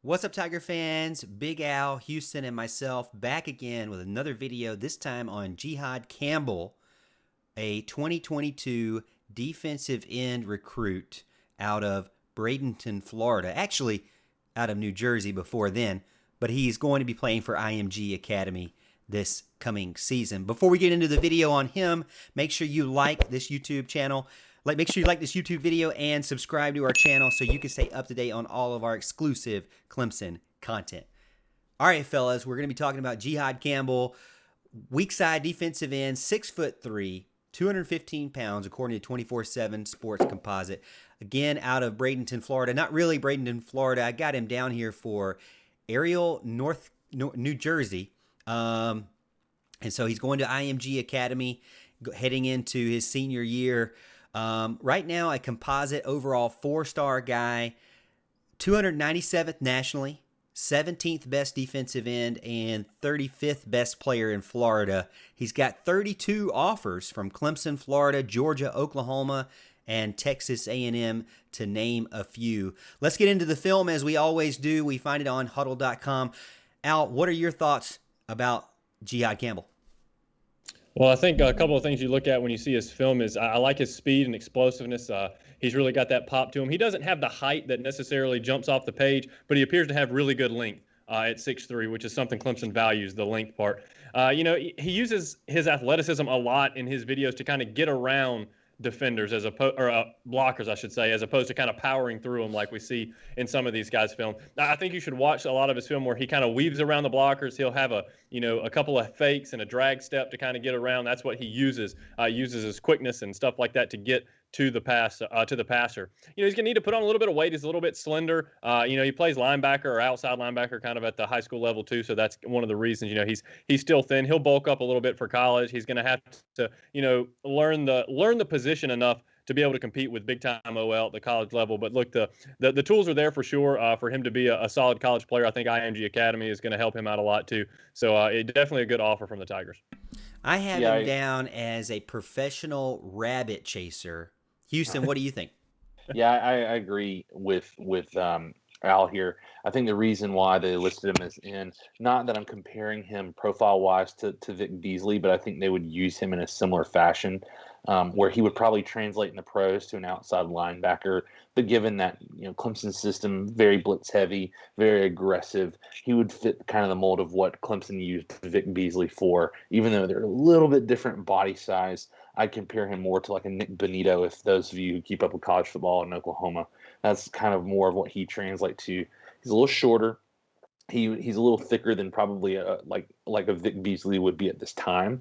What's up, Tiger fans? Big Al, Houston, and myself back again with another video, this time on Jihaad Campbell, a 2022 defensive end recruit out of Bradenton, Florida. Actually, out of New Jersey before then, but he's going to be playing for IMG Academy this coming season. Before we get into the video on him, make sure you like this YouTube channel. Make sure you like this YouTube video and subscribe to our channel so you can stay up to date on all of our exclusive Clemson content. All right, fellas, we're going to be talking about Jihaad Campbell, weak side defensive end, 6'3", 215 pounds, according to 24/7 Sports Composite. Again, out of Bradenton, Florida. Not really Bradenton, Florida. I got him down here for Ariel, New Jersey. And so he's going to IMG Academy, heading into his senior year. Right now, a composite overall 4-star guy, 297th nationally, 17th best defensive end, and 35th best player in Florida. He's got 32 offers from Clemson, Florida, Georgia, Oklahoma, and Texas A&M, to name a few. Let's get into the film as we always do. We find it on huddle.com. Al, what are your thoughts about Jihaad Campbell? Well, I think a couple of things you look at when you see his film is I like his speed and explosiveness. He's really got that pop to him. He doesn't have the height that necessarily jumps off the page, but he appears to have really good length at 6'3", which is something Clemson values, the length part. He uses his athleticism a lot in his videos to kind of get around defenders blockers, I should say, as opposed to kind of powering through them like we see in some of these guys' film. I think you should watch a lot of his film where he kind of weaves around the blockers. He'll have a couple of fakes and a drag step to kind of get around. That's what he uses his quickness and stuff like that to get to the passer. He's gonna need to put on a little bit of weight. He's a little bit slender. He plays linebacker or outside linebacker kind of at the high school level too. So that's one of the reasons. He's still thin. He'll bulk up a little bit for college. He's gonna have to learn the position enough to be able to compete with big time OL at the college level. But look, the tools are there for sure for him to be a solid college player. I think IMG Academy is going to help him out a lot too. So definitely a good offer from the Tigers. I have him down as a professional rabbit chaser. Houston, what do you think? Yeah, I agree with Al here. I think the reason why they listed him as in, not that I'm comparing him profile-wise to Vic Beasley, but I think they would use him in a similar fashion, where he would probably translate in the pros to an outside linebacker. But given that Clemson's system, very blitz-heavy, very aggressive, he would fit kind of the mold of what Clemson used Vic Beasley for, even though they're a little bit different body size. I'd compare him more to like a Nick Bonito, if those of you who keep up with college football in Oklahoma. That's kind of more of what he translates to. He's a little shorter. He's a little thicker than probably like a Vic Beasley would be at this time,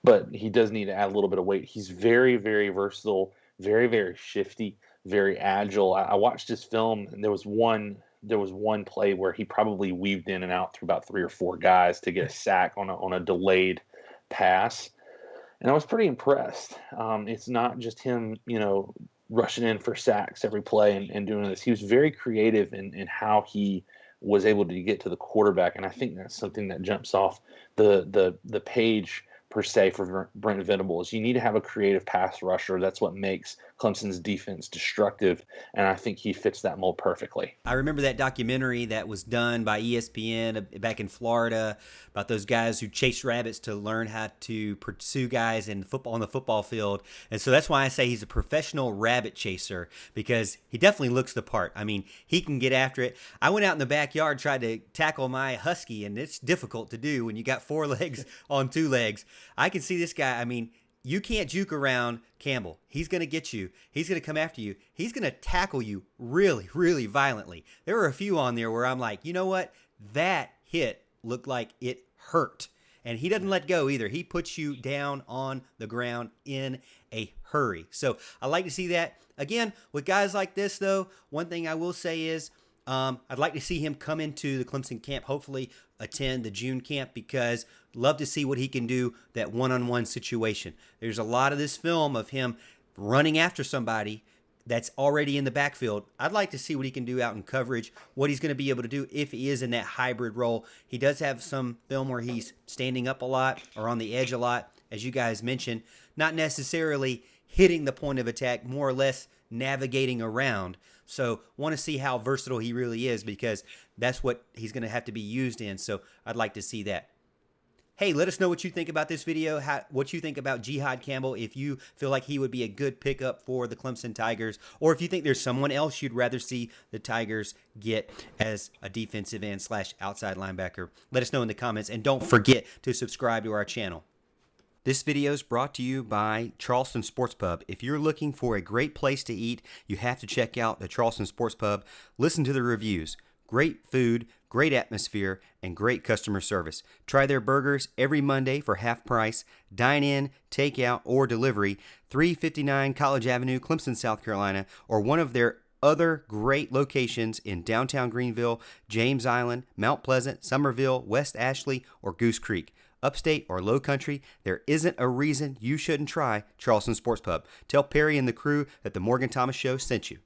but he does need to add a little bit of weight. He's very, very versatile, very, very shifty, very agile. I watched his film, and there was one play where he probably weaved in and out through about 3 or 4 guys to get a sack on a delayed pass. And I was pretty impressed. It's not just him, rushing in for sacks every play and doing this. He was very creative in how he was able to get to the quarterback, and I think that's something that jumps off the page per se for Brent Venables. You need to have a creative pass rusher. That's what makes Clemson's defense destructive, and I think he fits that mold perfectly. I remember that documentary that was done by ESPN back in Florida about those guys who chase rabbits to learn how to pursue guys on the football field. And so that's why I say he's a professional rabbit chaser, because he definitely looks the part. I mean, he can get after it. I went out in the backyard, tried to tackle my husky, and it's difficult to do when you got 4 legs on 2 legs. I can see this guy. I mean, you can't juke around Campbell. He's going to get you. He's going to come after you. He's going to tackle you really, really violently. There were a few on there where I'm like, you know what? That hit looked like it hurt. And he doesn't let go either. He puts you down on the ground in a hurry. So I like to see that. Again, with guys like this, though, one thing I will say is I'd like to see him come into the Clemson camp, hopefully attend the June camp, because love to see what he can do, that one-on-one situation. There's a lot of this film of him running after somebody that's already in the backfield. I'd like to see what he can do out in coverage, what he's going to be able to do if he is in that hybrid role. He does have some film where he's standing up a lot or on the edge a lot, as you guys mentioned, not necessarily hitting the point of attack, more or less navigating around. So want to see how versatile he really is, because that's what he's going to have to be used in. So I'd like to see that. Hey, let us know what you think about this video, what you think about Jihaad Campbell, if you feel like he would be a good pickup for the Clemson Tigers, or if you think there's someone else you'd rather see the Tigers get as a defensive end / outside linebacker. Let us know in the comments, and don't forget to subscribe to our channel. This video is brought to you by Charleston Sports Pub. If you're looking for a great place to eat, you have to check out the Charleston Sports Pub. Listen to the reviews. Great food, great atmosphere, and great customer service. Try their burgers every Monday for half price. Dine in, take out, or delivery. 359 College Avenue, Clemson, South Carolina, or one of their other great locations in downtown Greenville, James Island, Mount Pleasant, Somerville, West Ashley, or Goose Creek. Upstate or low country, there isn't a reason you shouldn't try Charleston Sports Pub. Tell Perry and the crew that the Morgan Thomas Show sent you.